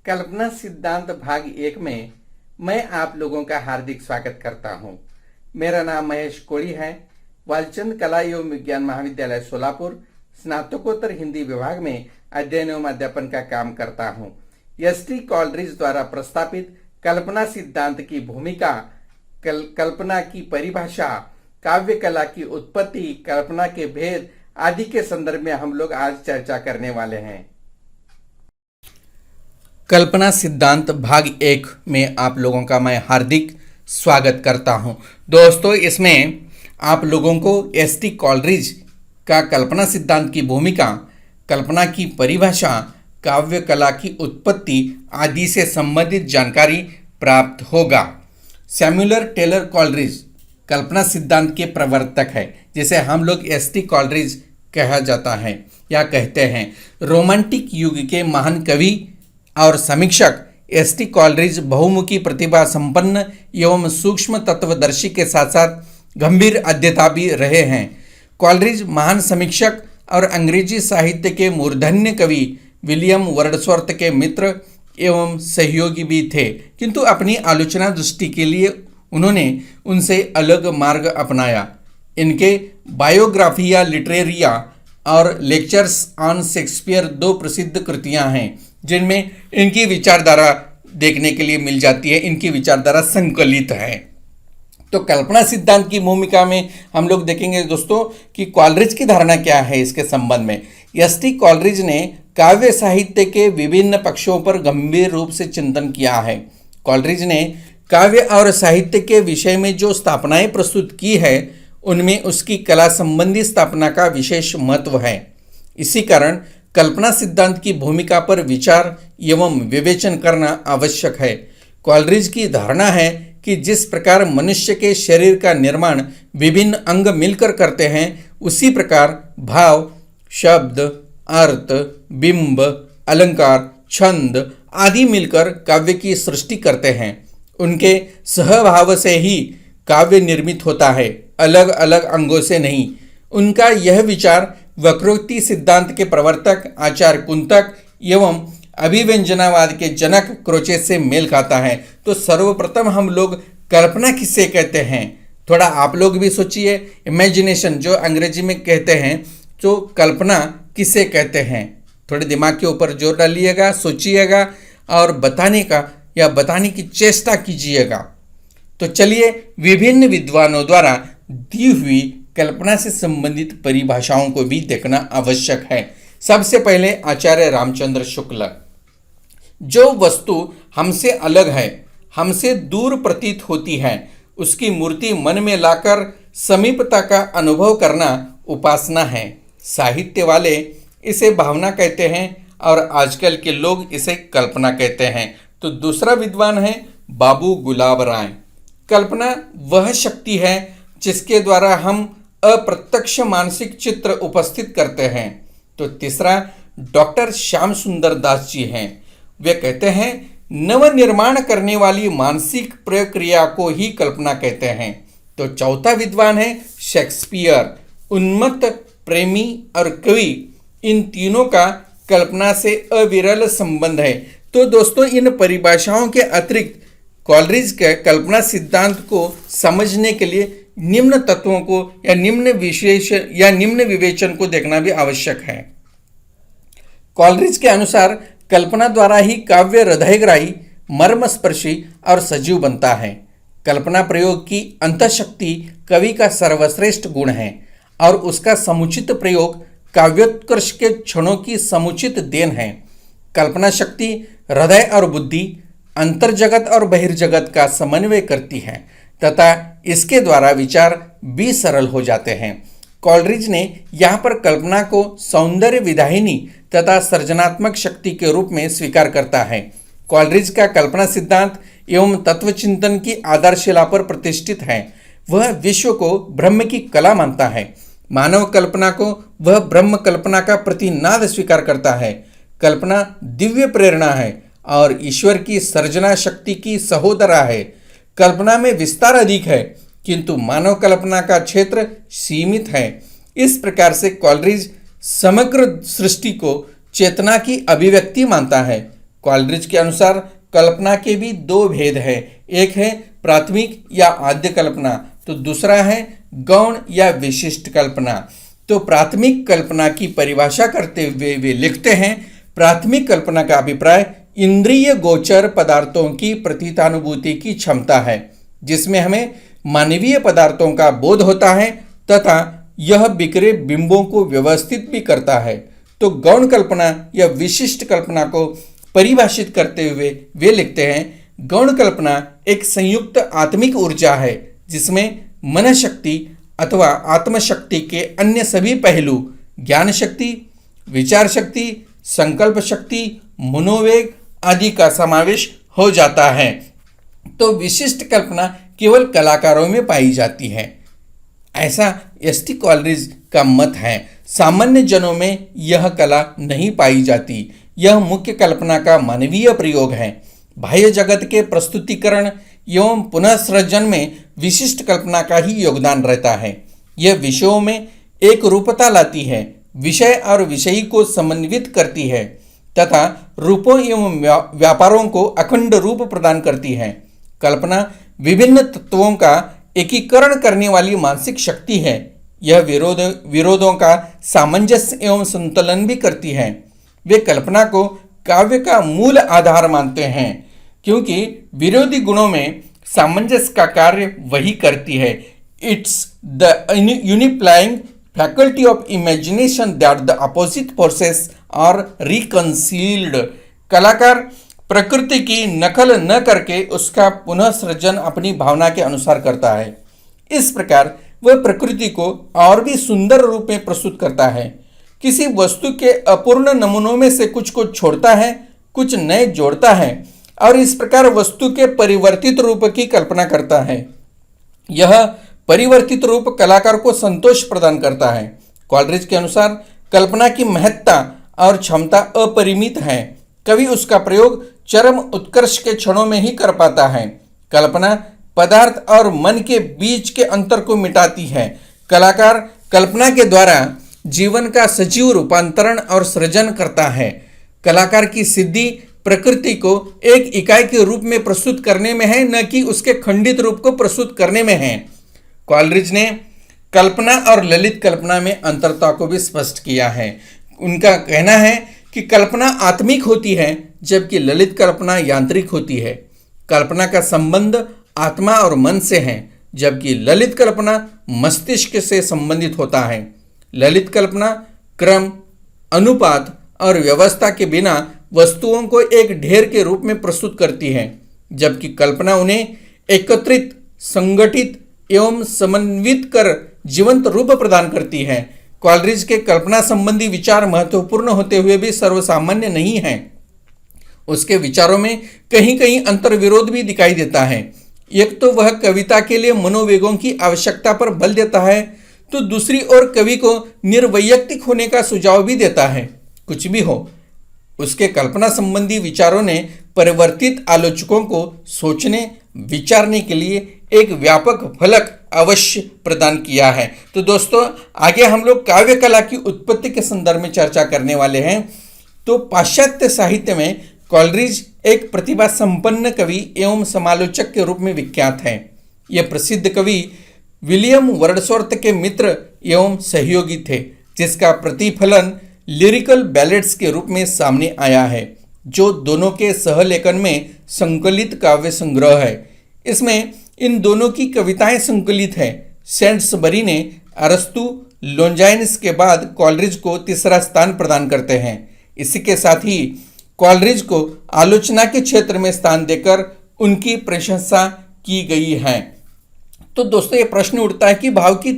कल्पना सिद्धांत भाग 1 में मैं आप लोगों का हार्दिक स्वागत करता हूं। मेरा नाम महेश कोड़ी है। वालचंद कला एवं विज्ञान महाविद्यालय सोलापुर स्नातकोत्तर हिंदी विभाग में अध्ययन एवं अध्यापन का काम करता हूं। एस.टी. कॉलरिज द्वारा प्रस्तावित कल्पना सिद्धांत की भूमिका, कल्पना की परिभाषा, काव्य कला की उत्पत्ति, कल्पना के भेद आदि के संदर्भ में हम लोग आज चर्चा करने वाले हैं। कल्पना सिद्धांत भाग 1 में आप लोगों का मैं हार्दिक स्वागत करता हूं। दोस्तों, इसमें आप लोगों को एस.टी. कॉलरिज का कल्पना सिद्धांत की भूमिका, कल्पना की परिभाषा, काव्य कला की उत्पत्ति आदि से संबंधित जानकारी प्राप्त होगा। सैमुअल टेलर कॉलरिज कल्पना सिद्धांत के प्रवर्तक है, जिसे हम लोग एस.टी. कॉलरिज कहा जाता है या कहते हैं। रोमांटिक युग के महान कवि और समीक्षक एस.टी. कॉलरिज बहुमुखी प्रतिभा संपन्न एवं सूक्ष्म तत्वदर्शी के साथ साथ गंभीर अध्येता भी रहे हैं। कॉलरिज महान समीक्षक और अंग्रेजी साहित्य के मूर्धन्य कवि विलियम वर्ड्सवर्थ के मित्र एवं सहयोगी भी थे, किंतु अपनी आलोचना दृष्टि के लिए उन्होंने उनसे अलग मार्ग अपनाया। इनके बायोग्राफिया लिटरेरिया और लेक्चर्स ऑन शेक्सपियर दो प्रसिद्ध कृतियां हैं, जिनमें इनकी विचारधारा देखने के लिए मिल जाती है। इनकी विचारधारा संकलित है। तो कल्पना सिद्धांत की भूमिका में हम लोग देखेंगे दोस्तों कि कॉलरिज की धारणा क्या है। इसके संबंध में एस.टी. कॉलरिज ने काव्य साहित्य के विभिन्न पक्षों पर गंभीर रूप से चिंतन किया है। कॉलरिज ने काव्य और साहित्य के विषय में जो स्थापनाएं प्रस्तुत की है, उनमें उसकी कला संबंधी स्थापना का विशेष महत्व है। इसी कारण कल्पना सिद्धांत की भूमिका पर विचार एवं विवेचन करना आवश्यक है। कॉलरिज की धारणा है कि जिस प्रकार मनुष्य के शरीर का निर्माण विभिन्न अंग मिलकर करते हैं, उसी प्रकार भाव, शब्द, अर्थ, बिंब, अलंकार, छंद आदि मिलकर काव्य की सृष्टि करते हैं। उनके सहभाव से ही काव्य निर्मित होता है, अलग अलग अंगों से नहीं। उनका यह विचार वक्रोक्ति सिद्धांत के प्रवर्तक आचार्य कुंतक एवं अभिव्यंजनावाद के जनक क्रोचेस से मेल खाता है। तो सर्वप्रथम हम लोग कल्पना किसे कहते हैं, थोड़ा आप लोग भी सोचिए। इमेजिनेशन जो अंग्रेजी में कहते हैं, तो कल्पना किसे कहते हैं, थोड़े दिमाग के ऊपर जोर डालिएगा, सोचिएगा और बताने की चेष्टा कीजिएगा। तो चलिए, विभिन्न विद्वानों द्वारा दी हुई कल्पना से संबंधित परिभाषाओं को भी देखना आवश्यक है। सबसे पहले आचार्य रामचंद्र शुक्ल, जो वस्तु हमसे अलग है, हमसे दूर प्रतीत होती है, उसकी मूर्ति मन में लाकर समीपता का अनुभव करना उपासना है। साहित्य वाले इसे भावना कहते हैं और आजकल के लोग इसे कल्पना कहते हैं। तो दूसरा विद्वान है बाबू गुलाब राय। कल्पना वह शक्ति है जिसके द्वारा हम अप्रत्यक्ष मानसिक चित्र उपस्थित करते हैं। तो तीसरा डॉक्टर श्याम सुंदर दास जी हैं। वे कहते हैं नवनिर्माण करने वाली मानसिक प्रक्रिया को ही कल्पना कहते हैं। तो चौथा विद्वान है शेक्सपियर। उन्मत्त, प्रेमी और कवि, इन तीनों का कल्पना से अविरल संबंध है। तो दोस्तों, इन परिभाषाओं के अतिरिक्त कॉलरिज के कल्पना सिद्धांत को समझने के लिए निम्न तत्वों को या निम्न विवेचन को देखना भी आवश्यक है। कॉलरिज के अनुसार कल्पना द्वारा ही काव्य हृदयग्राही, मर्मस्पर्शी और सजीव बनता है। कल्पना प्रयोग की अंतःशक्ति कवि का सर्वश्रेष्ठ गुण है और उसका समुचित प्रयोग काव्योत्कर्ष के क्षणों की समुचित देन है। कल्पना शक्ति हृदय और बुद्धि, अंतर्जगत और बहिर्जगत का समन्वय करती है तथा इसके द्वारा विचार भी सरल हो जाते हैं। कॉलरिज ने यहाँ पर कल्पना को सौंदर्य विधायिनी तथा सृजनात्मक शक्ति के रूप में स्वीकार करता है। कॉलरिज का कल्पना सिद्धांत एवं तत्वचिंतन की आधारशिला पर प्रतिष्ठित है। वह विश्व को ब्रह्म की कला मानता है। मानव कल्पना को वह ब्रह्म कल्पना का प्रतिनाद स्वीकार करता है। कल्पना दिव्य प्रेरणा है और ईश्वर की सर्जना शक्ति की सहोदरा है। कल्पना में विस्तार अधिक है, किंतु मानव कल्पना का क्षेत्र सीमित है। इस प्रकार से कॉलरिज समग्र सृष्टि को चेतना की अभिव्यक्ति मानता है। कॉलरिज के अनुसार कल्पना के भी दो भेद हैं, एक है प्राथमिक या आद्य कल्पना, तो दूसरा है गौण या विशिष्ट कल्पना। तो प्राथमिक कल्पना की परिभाषा करते हुए वे लिखते हैं, प्राथमिक कल्पना का अभिप्राय इंद्रिय गोचर पदार्थों की प्रतीतानुभूति की क्षमता है, जिसमें हमें मानवीय पदार्थों का बोध होता है तथा यह बिखरे बिंबों को व्यवस्थित भी करता है। तो गौण कल्पना या विशिष्ट कल्पना को परिभाषित करते हुए वे लिखते हैं, गौण कल्पना एक संयुक्त आत्मिक ऊर्जा है जिसमें मन शक्ति अथवा आत्मशक्ति के अन्य सभी पहलू ज्ञान शक्ति, विचार शक्ति, संकल्प शक्ति, मनोवेग आदि का समावेश हो जाता है। तो विशिष्ट कल्पना केवल कलाकारों में पाई जाती है, ऐसा एस.टी. कॉलरिज का मत है। सामान्य जनों में यह कला नहीं पाई जाती। यह मुख्य कल्पना का मानवीय प्रयोग है। बाह्य जगत के प्रस्तुतिकरण एवं पुनः सृजन में विशिष्ट कल्पना का ही योगदान रहता है। यह विषयों में एक रूपता लाती है, विषय और विषयी को समन्वित करती है तथा रूपों एवं व्यापारों को अखंड रूप प्रदान करती है। कल्पना विभिन्न तत्वों का एकीकरण करने वाली मानसिक शक्ति है। यह विरोधों का सामंजस्य एवं संतुलन भी करती है। वे कल्पना को काव्य का मूल आधार मानते हैं, क्योंकि विरोधी गुणों में सामंजस्य का कार्य वही करती है। It's the unifying faculty of imagination that the opposite forces are reconciled. कलाकार प्रकृति की नकल न करके उसका पुनः सृजन अपनी भावना के अनुसार करता है। इस प्रकार वह प्रकृति को और भी सुंदर रूप में प्रस्तुत करता है। किसी वस्तु के अपूर्ण नमूनों में से कुछ को छोड़ता है, कुछ नए जोड़ता है और इस प्रकार वस्तु के परिवर्तित रूप की कल्पना करता है। यह परिवर्तित रूप कलाकार को संतोष प्रदान करता है। कॉलरिज के अनुसार कल्पना की महत्ता और क्षमता अपरिमित है। कवि उसका प्रयोग चरम उत्कर्ष के क्षणों में ही कर पाता है। कल्पना पदार्थ और मन के बीच के अंतर को मिटाती है। कलाकार कल्पना के द्वारा जीवन का सजीव रूपांतरण और सृजन करता है। कलाकार की सिद्धि प्रकृति को एक इकाई के रूप में प्रस्तुत करने में है, न कि उसके खंडित रूप को प्रस्तुत करने में है। कॉलरिज ने कल्पना और ललित कल्पना में अंतरता को भी स्पष्ट किया है। उनका कहना है कि कल्पना आत्मिक होती है जबकि ललित कल्पना यांत्रिक होती है। कल्पना का संबंध आत्मा और मन से है, जबकि ललित कल्पना मस्तिष्क से संबंधित होता है। ललित कल्पना क्रम, अनुपात और व्यवस्था के बिना वस्तुओं को एक ढेर के रूप में प्रस्तुत करती है, जबकि कल्पना उन्हें एकत्रित, संगठित एवं समन्वित कर जीवंत रूप प्रदान करती है। कॉलरिज के कल्पना संबंधी विचार महत्वपूर्ण होते हुए भी सर्वसामान्य नहीं हैं। उसके विचारों में कहीं कहीं अंतर्विरोध भी दिखाई देता है। एक तो वह कविता के लिए मनोवेगों की आवश्यकता पर बल देता है, तो दूसरी ओर कवि को निर्वैयक्तिक होने का सुझाव भी देता है। कुछ भी हो, उसके कल्पना संबंधी विचारों ने परिवर्तित आलोचकों को सोचने विचारने के लिए एक व्यापक फलक अवश्य प्रदान किया है। तो दोस्तों, आगे हम लोग काव्य कला की उत्पत्ति के संदर्भ में चर्चा करने वाले हैं। तो पाश्चात्य साहित्य में कॉलरिज एक प्रतिभा संपन्न कवि एवं समालोचक के रूप में विख्यात हैं। यह प्रसिद्ध कवि विलियम वर्ड्सवर्थ के मित्र एवं सहयोगी थे, जिसका प्रतिफलन लिरिकल बैलेड्स के रूप में सामने आया है, जो दोनों के सहलेखन में संकलित काव्य संग्रह है। इसमें इन दोनों की कविताएं संकलित हैं। सेंट्सबरी ने अरस्तु, लोंजाइनस के बाद कॉलरिज को तीसरा स्थान प्रदान करते हैं। इसी के साथ ही कॉलरिज को आलोचना के क्षेत्र में स्थान देकर उनकी प्रशंसा की गई है। तो दोस्तों, ये प्रश्न उठता है कि भाव की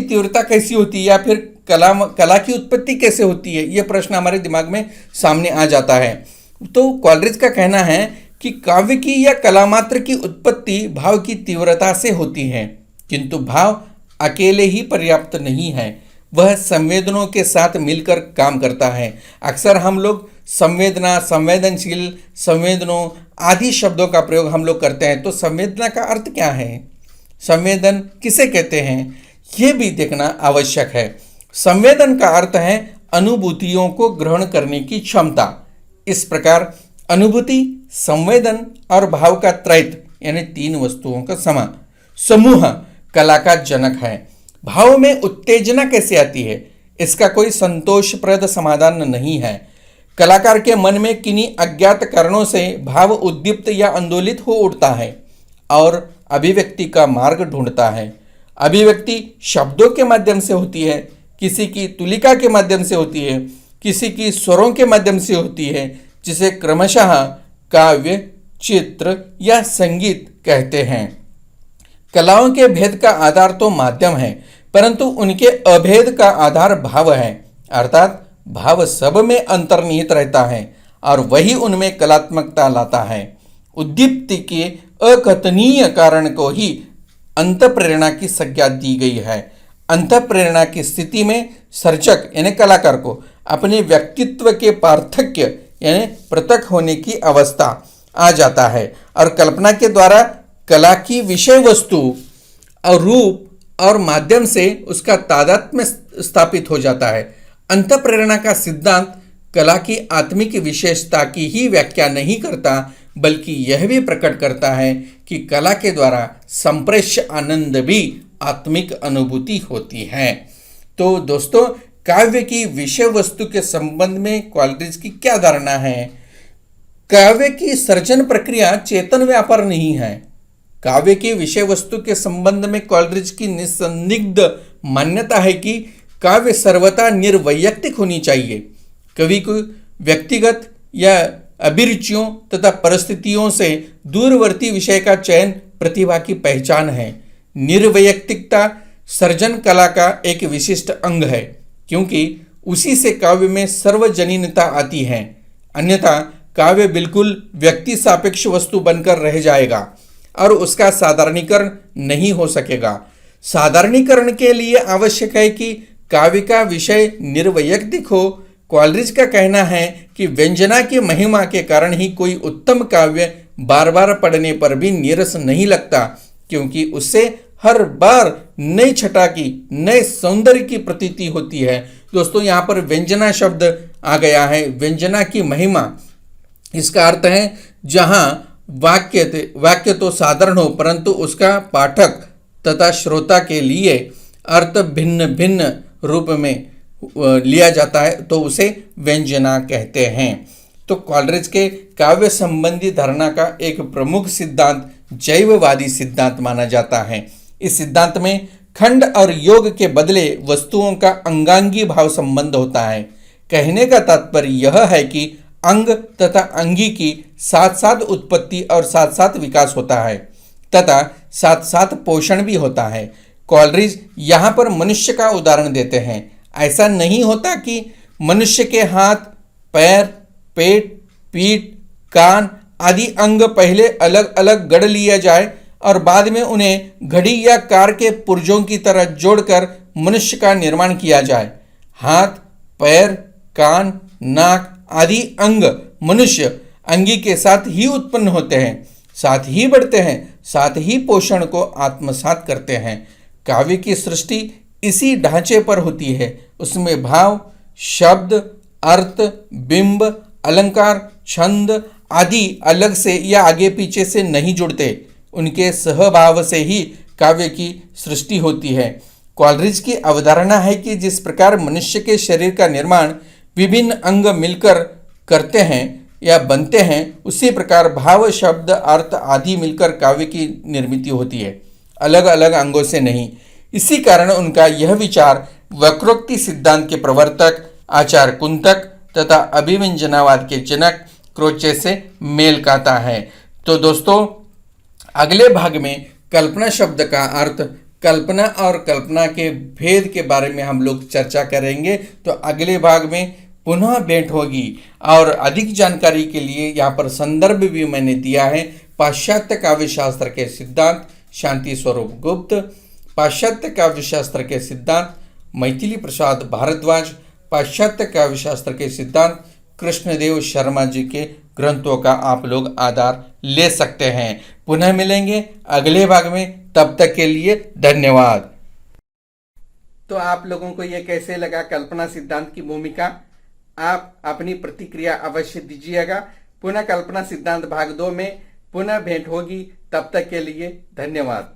तीव्रता कैसी होती है, या फिर कला की उत्पत्ति कैसे होती है। ये प्रश्न हमारे दिमाग में सामने आ जाता है। तो कॉलरिज का कहना है कि काव्य की या कला मात्र की उत्पत्ति भाव की तीव्रता से होती है, किंतु भाव अकेले ही पर्याप्त नहीं है, वह संवेदनों के साथ मिलकर काम करता है। अक्सर हम लोग संवेदना, संवेदनशील, संवेदनों आदि शब्दों का प्रयोग हम लोग करते हैं। तो संवेदना का अर्थ क्या है, संवेदन किसे कहते हैं, ये भी देखना आवश्यक है। संवेदन का अर्थ है अनुभूतियों को ग्रहण करने की क्षमता। इस प्रकार अनुभूति, संवेदन और भाव का त्रैत यानी 3 वस्तुओं का समूह कला का जनक है। भाव में उत्तेजना कैसे आती है, इसका कोई संतोषप्रद समाधान नहीं है। कलाकार के मन में किन्हीं अज्ञात कारणों से भाव उद्दीप्त या आंदोलित हो उठता है और अभिव्यक्ति का मार्ग ढूंढता है। अभिव्यक्ति शब्दों के माध्यम से होती है, किसी की तुलिका के माध्यम से होती है, किसी की स्वरों के माध्यम से होती है, जिसे क्रमशः काव्य, चित्र या संगीत कहते हैं। कलाओं के भेद का आधार तो माध्यम है, परंतु उनके अभेद का आधार भाव है, अर्थात भाव सब में अंतर्निहित रहता है और वही उनमें कलात्मकता लाता है। उद्दीप्ति के अकथनीय कारण को ही अंतःप्रेरणा की संज्ञा दी गई है। अंतःप्रेरणा की स्थिति में सर्जक यानी कलाकार को अपने व्यक्तित्व के पार्थक्य यानी पृथक होने की अवस्था आ जाता है और कल्पना के द्वारा कला की विषय वस्तु और रूप और माध्यम से उसका तादात्म्य स्थापित हो जाता है। अंतःप्रेरणा का सिद्धांत कला की आत्मिक विशेषता की ही व्याख्या नहीं करता, बल्कि यह भी प्रकट करता है कि कला के द्वारा संप्रेष्य आनंद भी आत्मिक अनुभूति होती है। तो दोस्तों, काव्य की विषय वस्तु के संबंध में कॉलरिज की क्या धारणा है? काव्य की सर्जन प्रक्रिया चेतन व्यापार नहीं है। काव्य की विषय वस्तु के संबंध में कॉलरिज की निसंदिग्ध मान्यता है कि काव्य सर्वथा निर्वैयक्तिक होनी चाहिए। कवि को व्यक्तिगत या अभिरुचियों तथा परिस्थितियों से दूरवर्ती विषय का चयन प्रतिभा की पहचान है। निर्वैयक्तिकता सर्जन कला का एक विशिष्ट अंग है, क्योंकि उसी से काव्य में सर्वजनीनता आती है। अन्यथा काव्य बिल्कुल व्यक्ति सापेक्ष वस्तु बनकर रह जाएगा और उसका साधारणीकरण नहीं हो सकेगा। साधारणीकरण के लिए आवश्यक है कि काव्य का विषय निर्वैयक्तिक हो। कॉलरिज का कहना है कि व्यंजना की महिमा के कारण ही कोई उत्तम काव्य बार बार पढ़ने पर भी नीरस नहीं लगता, क्योंकि उससे हर बार नई छटा की, नए सौंदर्य की प्रतीति होती है। दोस्तों, यहाँ पर व्यंजना शब्द आ गया है। व्यंजना की महिमा, इसका अर्थ है जहाँ वाक्य तो साधारण हो, परंतु उसका पाठक तथा श्रोता के लिए अर्थ भिन्न भिन्न रूप में लिया जाता है, तो उसे व्यंजना कहते हैं। तो कॉलरिज के काव्य संबंधी धारणा का एक प्रमुख सिद्धांत जैववादी सिद्धांत माना जाता है। इस सिद्धांत में खंड और योग के बदले वस्तुओं का अंगांगी भाव संबंध होता है। कहने का तात्पर्य यह है कि अंग तथा अंगी की साथ साथ उत्पत्ति और साथ साथ विकास होता है तथा साथ साथ पोषण भी होता है। कॉलरिज यहाँ पर मनुष्य का उदाहरण देते हैं। ऐसा नहीं होता कि मनुष्य के हाथ, पैर, पेट, पीठ, कान आदि अंग पहले अलग अलग गढ़ लिया जाए और बाद में उन्हें घड़ी या कार के पुर्जों की तरह जोड़कर मनुष्य का निर्माण किया जाए। हाथ, पैर, कान, नाक आदि अंग मनुष्य अंगी के साथ ही उत्पन्न होते हैं, साथ ही बढ़ते हैं, साथ ही पोषण को आत्मसात करते हैं। काव्य की सृष्टि इसी ढांचे पर होती है। उसमें भाव, शब्द, अर्थ, बिंब, अलंकार, छंद आदि अलग से या आगे पीछे से नहीं जुड़ते। उनके सहभाव से ही काव्य की सृष्टि होती है। कॉलरिज की अवधारणा है कि जिस प्रकार मनुष्य के शरीर का निर्माण विभिन्न अंग मिलकर करते हैं या बनते हैं, उसी प्रकार भाव, शब्द, अर्थ आदि मिलकर काव्य की निर्मित होती है, अलग अलग अंगों से नहीं। इसी कारण उनका यह विचार वक्रोक्ति सिद्धांत के प्रवर्तक आचार्य कुंतक तथा अभिव्यंजनावाद के जनक क्रोचे से मेल खाता है। तो दोस्तों, अगले भाग में कल्पना शब्द का अर्थ, कल्पना और कल्पना के भेद के बारे में हम लोग चर्चा करेंगे। तो अगले भाग में पुनः भेंट होगी और अधिक जानकारी के लिए यहाँ पर संदर्भ भी मैंने दिया है। पाश्चात्य काव्यशास्त्र के सिद्धांत शांति स्वरूप गुप्त, पाश्चात्य काव्यशास्त्र के सिद्धांत मैथिली प्रसाद भारद्वाज, पाश्चात्य काव्यशास्त्र के सिद्धांत कृष्णदेव शर्मा जी के ग्रंथों का आप लोग आधार ले सकते हैं। पुनः मिलेंगे अगले भाग में, तब तक के लिए धन्यवाद। तो आप लोगों को ये कैसे लगा कल्पना सिद्धांत की भूमिका, आप अपनी प्रतिक्रिया अवश्य दीजिएगा। पुनः कल्पना सिद्धांत भाग 2 में पुनः भेंट होगी। तब तक के लिए धन्यवाद।